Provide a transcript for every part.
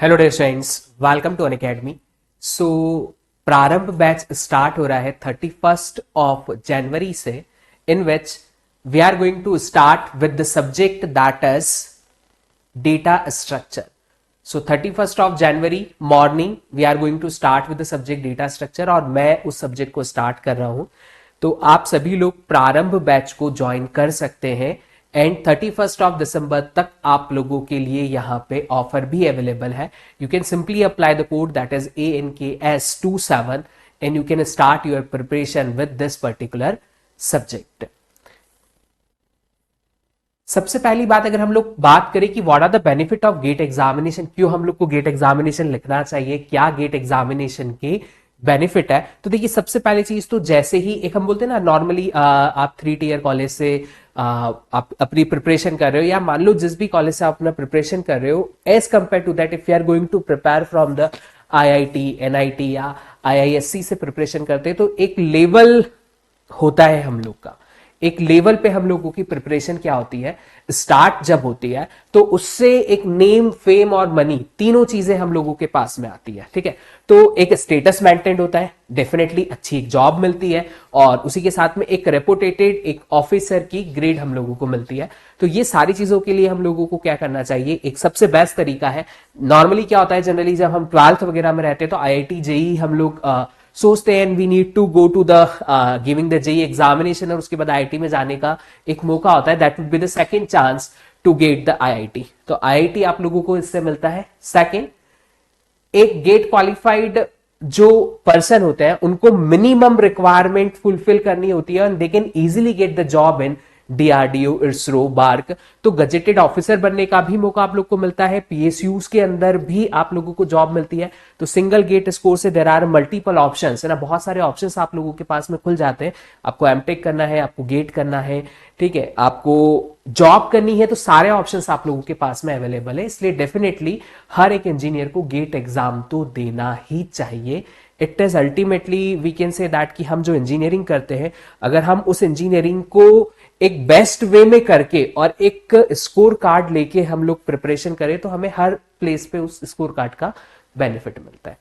Hello dear friends, welcome to Unacademy. So Prarambh batch start हो रहा है 31 जनवरी से, in which we are going to start with the subject that is data structure. So 31 January morning we are going to start with the subject data structure, और मैं उस subject को start कर रहा हूं। तो आप सभी लोग प्रारंभ बैच को ज्वाइन कर सकते हैं एंड 31 दिसंबर तक आप लोगों के लिए यहाँ पे ऑफर भी अवेलेबल है। You can simply apply the code that is ANKS27 and you can start your preparation with this particular subject. सबसे पहली बात, अगर हम लोग बात करें कि what are the benefit of GATE examination, क्यों हम लोग को गेट एग्जामिनेशन लिखना चाहिए, क्या गेट एग्जामिनेशन के बेनिफिट है, तो देखिए सबसे पहली चीज तो जैसे ही एक हम बोलते हैं ना, नॉर्मली आप 3 टियर कॉलेज से आप अपनी प्रिपरेशन कर रहे हो, या मान लो जिस भी कॉलेज से आप अपना प्रिपरेशन कर रहे हो, as compare to that if you are going to prepare from the IIT NIT या IISc से प्रिपरेशन करते हैं, तो एक लेवल होता है हम लोग का, एक लेवल पे हम लोगों की प्रिपरेशन क्या होती है, स्टार्ट जब होती है तो उससे एक नेम फेम और मनी तीनों चीजें हम लोगों के पास में आती है। ठीक है, तो एक स्टेटस मेंटेन होता है, डेफिनेटली अच्छी एक जॉब मिलती है, और उसी के साथ में एक रेपुटेटेड एक ऑफिसर की ग्रेड हम लोगों को मिलती है। तो ये सारी चीजों के लिए हम लोगों को क्या करना चाहिए, एक सबसे बेस्ट तरीका है। नॉर्मली क्या होता है, जनरली जब हम 12th वगैरह में रहते हैं तो IIT JEE हम लोग सोचते हैं we need to go to the giving the JEE examination, और उसके बाद IIT में जाने का एक मौका होता है, that would be the second chance to get the IIT। तो IIT आप लोगों को इससे मिलता है। सेकंड, एक गेट क्वालिफाइड जो पर्सन होते हैं उनको मिनिमम रिक्वायरमेंट फुलफिल करनी होती है, and they can easily get the job in DRDO, ISRO, BARC। तो गजेटेड ऑफिसर बनने का भी मौका आप लोग को मिलता है, PSUs के अंदर भी आप लोगों को जॉब मिलती है। तो सिंगल गेट स्कोर से देयर आर मल्टीपल ऑप्शंस, है ना, बहुत सारे ऑप्शंस आप लोगों के पास में खुल जाते हैं। आपको एमटेक करना है, आपको गेट करना है, ठीक है, आपको जॉब करनी है, तो सारे ऑप्शंस आप लोगों के पास में अवेलेबल है। इसलिए डेफिनेटली हर एक इंजीनियर को गेट एग्जाम तो देना ही चाहिए। It is ultimately we can say that कि हम जो इंजीनियरिंग करते हैं, अगर हम उस इंजीनियरिंग को एक बेस्ट वे में करके और एक स्कोर कार्ड लेके हम लोग प्रिपरेशन करें, तो हमें हर प्लेस पे उस स्कोर कार्ड का बेनिफिट मिलता है।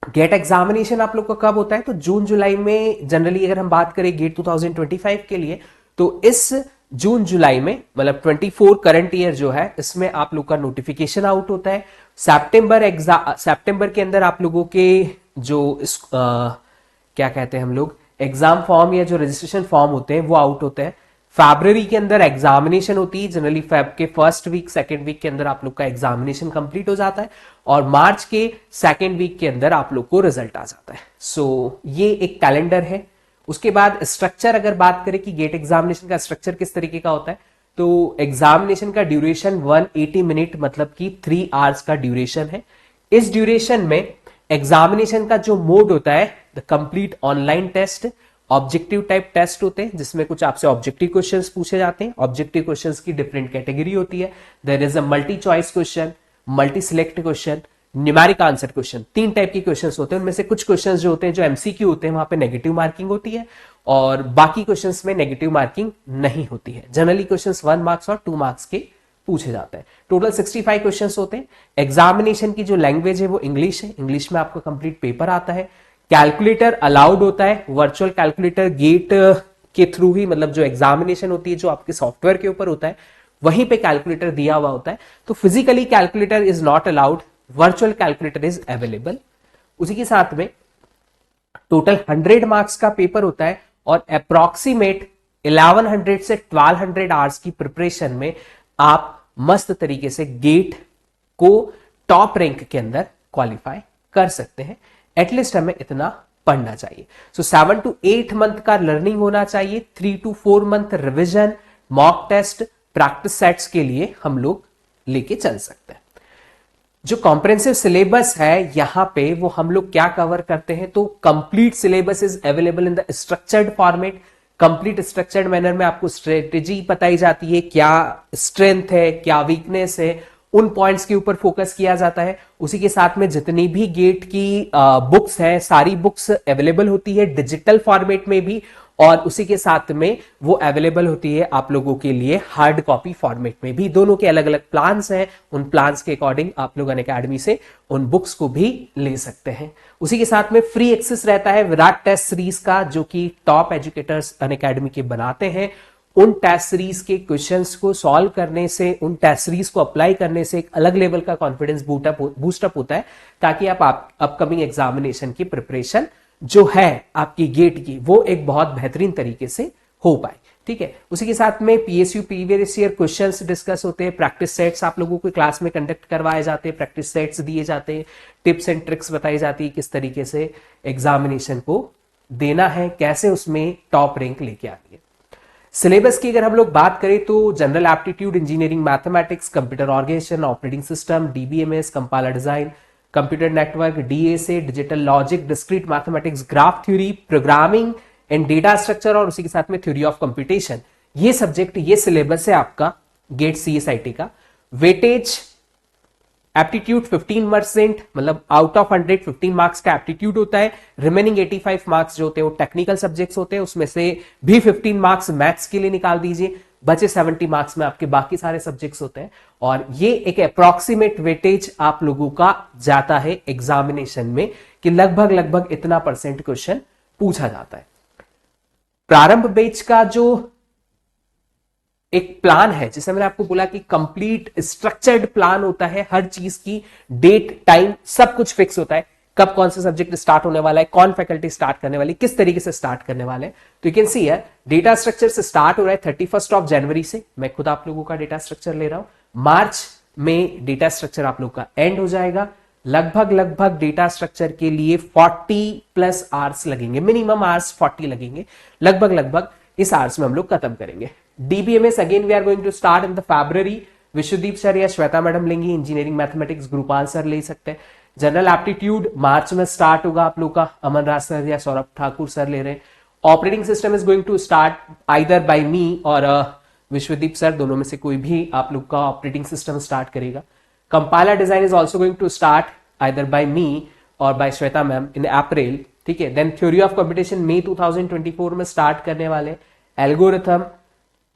गेट एग्जामिनेशन आप लोग का कब होता है, तो जून जुलाई में जनरली अगर हम बात करें गेट 2025 के लिए, तो इस जून जुलाई में मतलब 24 करंट ईयर जो है, इसमें आप लोग का नोटिफिकेशन आउट होता है। सितंबर के अंदर आप लोगों के जो क्या कहते हैं हम लोग, एग्जाम फॉर्म या जो रजिस्ट्रेशन फॉर्म होते हैं वो आउट होते हैं। फरवरी के अंदर एग्जामिनेशन होती है, जनरली फेब के फर्स्ट वीक सेकेंड वीक के अंदर आप लोग का एग्जामिनेशन कंप्लीट हो जाता है, और मार्च के सेकेंड वीक के अंदर आप लोग को रिजल्ट आ जाता है। सो ये एक कैलेंडर है। उसके बाद स्ट्रक्चर अगर बात करें कि गेट एग्जामिनेशन का स्ट्रक्चर किस तरीके का होता है, तो एग्जामिनेशन का ड्यूरेशन 180 मिनट मतलब कि 3 आवर्स का ड्यूरेशन है। इस ड्यूरेशन में एग्जामिनेशन का जो मोड होता है, the complete online test, objective type test होते हैं जिसमें कुछ आपसे ऑब्जेक्टिव क्वेश्चंस पूछे जाते हैं। ऑब्जेक्टिव क्वेश्चंस की डिफरेंट कैटेगरी होती है। There is a multi choice question, multi select question, numeric answer question, 3 type के क्वेश्चंस होते हैं। उनमें से कुछ क्वेश्चंस जो होते हैं जो MCQ होते हैं, वहां पे नेगेटिव मार्किंग होती है, और बाकी क्वेश्चंस में नेगेटिव मार्किंग नहीं होती है। जनरली क्वेश्चंस 1 मार्क्स और 2 मार्क्स के पूछे जाते हैं। टोटल 65 क्वेश्चंस होते हैं। एग्जामिनेशन की जो लैंग्वेज है वो इंग्लिश है, इंग्लिश में आपको कंप्लीट पेपर आता है। कैलकुलेटर अलाउड होता है, वर्चुअल कैलकुलेटर गेट के थ्रू ही, मतलब जो एग्जामिनेशन होती है जो आपके सॉफ्टवेयर के ऊपर होता है वहीं पे कैलकुलेटर दिया हुआ होता है। तो physically calculator is not allowed, virtual calculator is available. उसी के साथ में टोटल 100 मार्क्स का पेपर होता है, और अप्रोक्सीमेट 1100 से 1200 आवर्स की प्रिपरेशन में आप मस्त तरीके से गेट को टॉप रैंक के अंदर क्वालिफाई कर सकते हैं। एटलीस्ट हमें इतना पढ़ना चाहिए। सो 7 to 8 मंथ का लर्निंग होना चाहिए। 3 to 4 month revision, mock test, practice sets के लिए हम लोग लेके चल सकते हैं। जो कॉम्प्रिहेंसिव सिलेबस है यहां पे वो हम लोग क्या कवर करते हैं, तो complete syllabus is available in the structured format. Complete structured manner में आपको स्ट्रेटेजी बताई जाती है, क्या स्ट्रेंथ है, क्या वीकनेस है, उन पॉइंट्स के ऊपर फोकस किया जाता है। उसी के साथ में जितनी भी गेट की बुक्स हैं, सारी बुक्स अवेलेबल होती है डिजिटल फॉर्मेट में भी, और उसी के साथ में वो अवेलेबल होती है आप लोगों के लिए हार्ड कॉपी फॉर्मेट में भी। दोनों के अलग अलग प्लान्स हैं, उन प्लान्स के अकॉर्डिंग आप लोग अनअकैडमी से उन बुक्स को भी ले सकते हैं। उसी के साथ में फ्री एक्सेस रहता है विराट टेस्ट सीरीज का, जो कि टॉप एजुकेटर्स अनअकैडमी के बनाते हैं। उन टेस्ट सीरीज के क्वेश्चंस को सॉल्व करने से, उन टेस्ट सीरीज को अप्लाई करने से एक अलग लेवल का कॉन्फिडेंस बूस्टअप होता है, ताकि आप अपकमिंग एग्जामिनेशन की प्रिपरेशन जो है आपकी गेट की, वो एक बहुत बेहतरीन तरीके से हो पाए। ठीक है, उसी के साथ में PSU previous year questions discuss होते हैं, प्रैक्टिस सेट्स आप लोगों को क्लास में कंडक्ट करवाए जाते हैं, प्रैक्टिस सेट्स दिए जाते हैं, टिप्स एंड ट्रिक्स बताई जाती है किस तरीके से एग्जामिनेशन को देना है, कैसे उसमें टॉप रैंक लेके आनी है। सिलेबस की अगर हम लोग बात करें तो general aptitude, engineering mathematics, computer organisation, operating system, DBMS, compiler design, computer network, DSA, digital logic, discrete mathematics, graph theory, programming and data structure, और उसी के साथ में थ्योरी ऑफ कंप्यूटेशन। ये सब्जेक्ट, ये सिलेबस है आपका गेट सीएसआईटी का। वेटेज एप्टीट्यूड 15%, मतलब आउट ऑफ 100 15 मार्क्स का एप्टीट्यूड होता है। रिमेनिंग 85 मार्क्स जो होते हैं वो टेक्निकल सब्जेक्ट्स होते हैं, उसमें से भी 15 मार्क्स मैथ्स के लिए निकाल दीजिए, बचे 70 मार्क्स में आपके बाकी सारे सब्जेक्ट्स होते हैं। और ये एक अप्रॉक्सीमेट वेटेज आप लोगों का जाता है एग्जामिनेशन में कि लगभग लगभग इतना परसेंट क्वेश्चन पूछा जाता है। प्रारंभ बैच का जो एक प्लान है, जैसे मैंने आपको बोला कि कंप्लीट स्ट्रक्चर्ड प्लान होता है, हर चीज की डेट टाइम सब कुछ फिक्स होता है, कब कौन सा सब्जेक्ट स्टार्ट होने वाला है, कौन फैकल्टी स्टार्ट करने वाली, किस तरीके से स्टार्ट करने वाले हैं। तो यू कैन सी है डेटा स्ट्रक्चर से स्टार्ट हो रहा है 31 जनवरी से, मैं खुद आप लोगों का डेटा स्ट्रक्चर ले रहा हूं। मार्च में डेटा स्ट्रक्चर आप लोग का एंड हो जाएगा। लगभग डेटा स्ट्रक्चर के लिए 40+ आवर्स लगेंगे, मिनिमम आवर्स 40 लगेंगे, लगभग इस आवर्स में हम लोग खत्म करेंगे। DBMS again we are going to start in the February. Vishwadeep sir या श्वेता मैडम लेंगी, इंजीनियरिंग मैथमेटिक्स गुरुपाल सर ले सकते हैं। जनरल एप्टीट्यूड मार्च में स्टार्ट होगा आप लोग का, अमन राज सर या सौरभ ठाकुर सर ले रहे हैं। Operating system is going to start either by me और विश्वदीप सर, दोनों में से कोई भी आप लोग का ऑपरेटिंग सिस्टम स्टार्ट करेगा। Compiler design is also going to start either by me और by Shweta ma'am in April. ठीक है, देन थ्योरी ऑफ कंप्यूटेशन मई 2024 में स्टार्ट करने वाले। Algorithm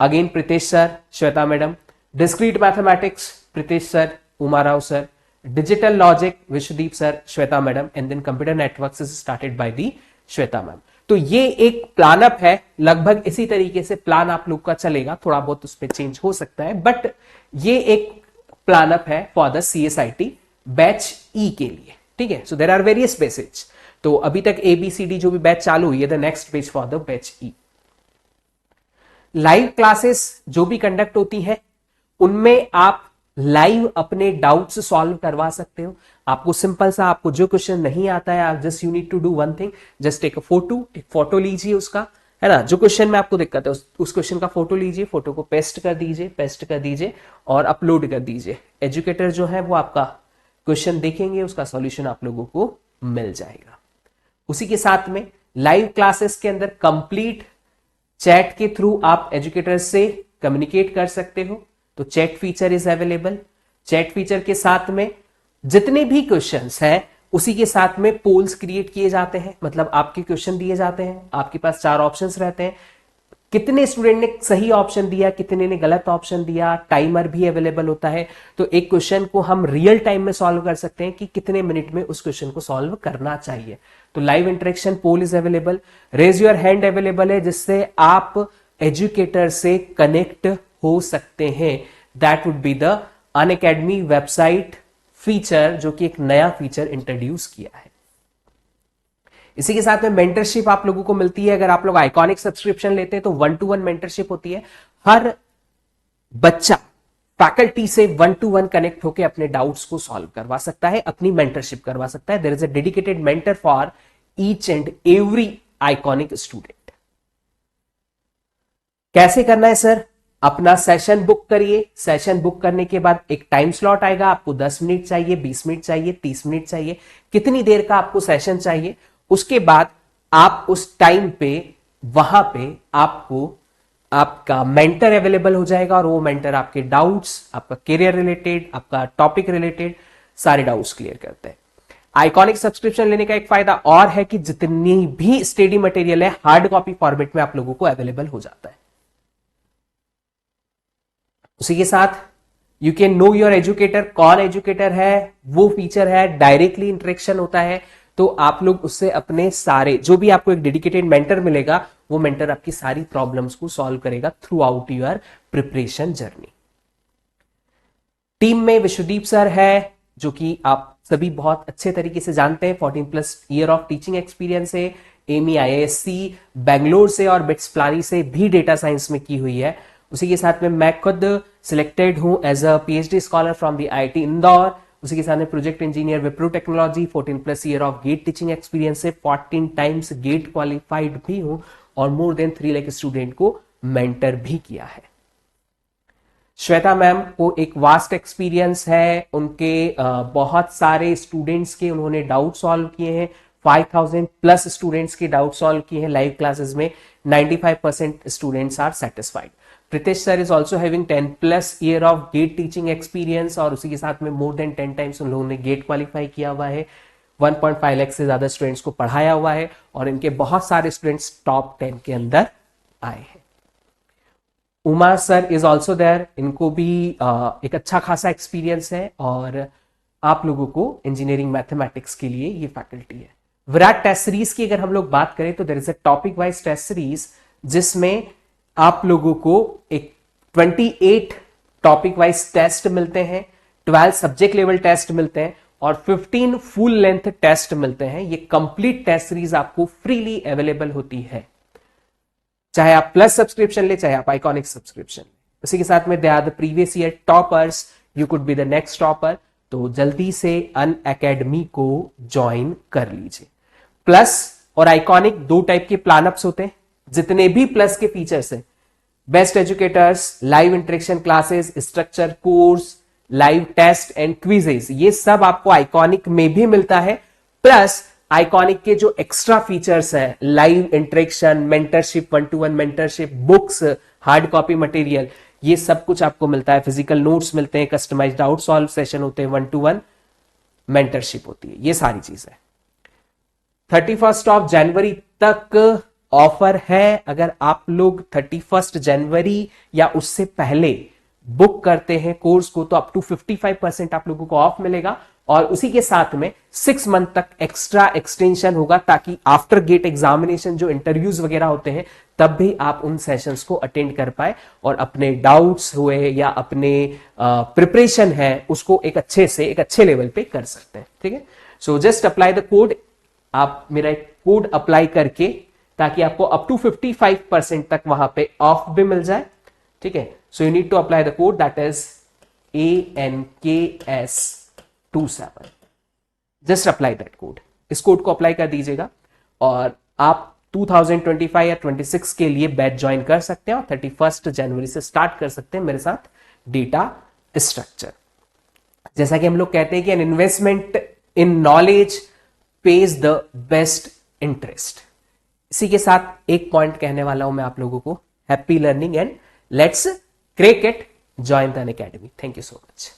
again Pritesh sir, Shweta madam. Discrete mathematics Pritesh sir, Uma Rao sir. Digital logic Vishwadeep sir, Shweta madam. And then computer networks is started by the Shweta ma'am. तो ये एक प्लान अप है, लगभग इसी तरीके से प्लान आप लोग का चलेगा, थोड़ा बहुत उस पर चेंज हो सकता है, बट ये एक प्लान अप है for the CSIT batch E के लिए। ठीक है, so there are various batches. तो अभी तक ABCD जो भी बैच चालू हुई है, the next batch for the batch E. Live classes जो भी कंडक्ट होती है उनमें आप लाइव अपने डाउट्स सॉल्व करवा सकते हो। आपको सिंपल सा, आपको जो क्वेश्चन नहीं आता है, आप just you need to do one thing, just take a photo, एक फोटो लीजिए उसका, है ना, जो क्वेश्चन में आपको दिक्कत है उस क्वेश्चन का फोटो लीजिए, फोटो को पेस्ट कर दीजिए और अपलोड कर दीजिए। एजुकेटर जो है वो आपका क्वेश्चन देखेंगे, उसका सॉल्यूशन आप लोगों को मिल जाएगा। उसी के साथ में लाइव क्लासेस के अंदर कंप्लीट चैट के थ्रू आप एजुकेटर से कम्युनिकेट कर सकते हो, तो chat feature is available. Chat feature के साथ में जितने भी क्वेश्चंस हैं उसी के साथ में पोल्स क्रिएट किए जाते हैं, मतलब आपके क्वेश्चन दिए जाते हैं, आपके पास 4 ऑप्शंस रहते हैं, कितने स्टूडेंट ने सही ऑप्शन दिया, कितने ने गलत ऑप्शन दिया, टाइमर भी अवेलेबल होता है। तो एक क्वेश्चन को हम रियल टाइम में सॉल्व कर सकते हैं कि कितने मिनट में उस क्वेश्चन को सॉल्व करना चाहिए। तो live interaction poll is available. Raise your hand available है, जिससे आप एजुकेटर से कनेक्ट हो सकते हैं। That would be the Unacademy website feature, जो कि एक नया फीचर इंट्रोड्यूस किया है। इसी के साथ में मेंटरशिप आप लोगों को मिलती है। अगर आप लोग आइकॉनिक सब्सक्रिप्शन लेते हैं तो 1-to-1 मेंटरशिप होती है। हर बच्चा फैकल्टी से 1-to-1 कनेक्ट होकर अपने डाउट्स को सॉल्व करवा सकता है, अपनी मेंटरशिप करवा सकता है। There is a dedicated mentor for each and every iconic student. कैसे करना है सर? अपना सेशन बुक करिए। सेशन बुक करने के बाद एक टाइम स्लॉट आएगा, आपको 10 मिनट चाहिए, 20 मिनट चाहिए, 30 मिनट चाहिए, कितनी देर का आपको सेशन चाहिए। उसके बाद आप उस टाइम पे वहां पे आपको आपका मेंटर अवेलेबल हो जाएगा और वो मेंटर आपके डाउट्स, आपका करियर रिलेटेड, आपका टॉपिक रिलेटेड सारे डाउट्स क्लियर करते हैं। आइकॉनिक सब्सक्रिप्शन लेने का एक फायदा और है कि जितनी भी स्टडी मटेरियल है हार्ड कॉपी फॉर्मेट में आप लोगों को अवेलेबल हो जाता है। उसी के साथ you can know your educator, कौन एजुकेटर है वो फीचर है, डायरेक्टली इंटरेक्शन होता है, तो आप लोग उससे अपने सारे जो भी आपको एक डेडिकेटेड मेंटर मिलेगा वो मेंटर आपकी सारी प्रॉब्लम्स को सॉल्व करेगा through out your preparation journey. Team में विश्वदीप सर है जो कि आप सभी बहुत अच्छे तरीके से जानते हैं, 14+ ईयर ऑफ टीचिंग एक्सपीरियंस है, एमी आईआईएससी बेंगलोर से और बिट्स प्लानी से भी डेटा साइंस में की हुई है। उसी के साथ में मैं खुद सिलेक्टेड हूं as a PhD scholar from the IIT Indore. उसी के साथ में project engineer Wipro technology, 14+ year of GATE teaching experience से, 14 टाइम्स गेट क्वालिफाइड भी हूं और मोर देन 3 लाख स्टूडेंट को मेंटर भी किया है। श्वेता मैम को एक वास्ट एक्सपीरियंस है, उनके बहुत सारे स्टूडेंट्स के उन्होंने डाउट सॉल्व किए हैं, 5000+ स्टूडेंट्स के डाउट सॉल्व किए हैं लाइव क्लासेस में, 95% students are satisfied. Pritesh sir is also having 10+ year of GATE teaching experience और उसी के साथ में मोर देन 10 टाइम्स उन लोगों ने गेट क्वालिफाई किया हुआ है, 1.5 लाख से ज्यादा स्टूडेंट्स को पढ़ाया हुआ है और इनके बहुत सारे स्टूडेंट्स टॉप 10 के अंदर आए हैं। Uma sir is also there, इनको भी एक अच्छा खासा एक्सपीरियंस है और आप लोगों को इंजीनियरिंग मैथमेटिक्स के लिए ये फैकल्टी है। विराट टेस्ट सीरीज की अगर हम लोग बात करें तो there is a topic wise test series जिसमें आप लोगों को एक 28 टॉपिक वाइज टेस्ट मिलते हैं, 12 सब्जेक्ट लेवल टेस्ट मिलते हैं और 15 फुल लेंथ टेस्ट मिलते हैं। ये कंप्लीट टेस्ट सीरीज आपको फ्रीली अवेलेबल होती है, चाहे आप प्लस सब्सक्रिप्शन ले चाहे आप आइकॉनिक सब्सक्रिप्शन ले। उसी के साथ में they are the previous year toppers, you could be the next topper, तो जल्दी से अनअकैडमी को ज्वाइन कर लीजिए। प्लस और आइकॉनिक 2 टाइप के प्लान अप्स होते हैं। जितने भी प्लस के फीचर्स हैं, best educators, live interaction classes, structure course, live test and quizzes, ये सब आपको आइकॉनिक में भी मिलता है। प्लस आइकॉनिक के जो एक्स्ट्रा फीचर्स है, live interaction, mentorship, 1-to-1 mentorship, books, hard copy material, ये सब कुछ आपको मिलता है। फिजिकल नोट्स मिलते हैं, कस्टमाइज्ड डाउट सॉल्व सेशन होते हैं, 1-to-1 मेंटरशिप होती है, ये सारी चीजें। 31 जनवरी तक ऑफर है। अगर आप लोग 31 जनवरी या उससे पहले बुक करते हैं कोर्स को तो अप टू 55% आप लोगों को ऑफ मिलेगा और उसी के साथ में 6 मंथ तक एक्स्ट्रा एक्सटेंशन होगा ताकि आफ्टर गेट एग्जामिनेशन जो इंटरव्यूज वगैरह होते हैं तब भी आप उन सेशंस को अटेंड कर पाए और अपने डाउट्स हुए या अपने प्रिपरेशन है उसको एक अच्छे लेवल पे कर सकते हैं। ठीक है, so just apply the code. आप मेरा एक कोड अप्लाई करके ताकि आपको अप टू 55% तक वहां पे ऑफ भी मिल जाए। ठीक है, so you need to apply the code that is ANKS27। Just apply that code, इस कोड को अप्लाई कर दीजिएगा और आप 2025 या 26 के लिए बैच ज्वाइन कर सकते हैं और 31 जनवरी से स्टार्ट कर सकते हैं मेरे साथ डेटा स्ट्रक्चर। जैसा कि हम लोग कहते हैं कि an investment in knowledge page the best interest. इसी के साथ एक पॉइंट कहने वाला हूं मैं आप लोगों को, happy learning and let's crack it, join the Unacademy. Thank you so much.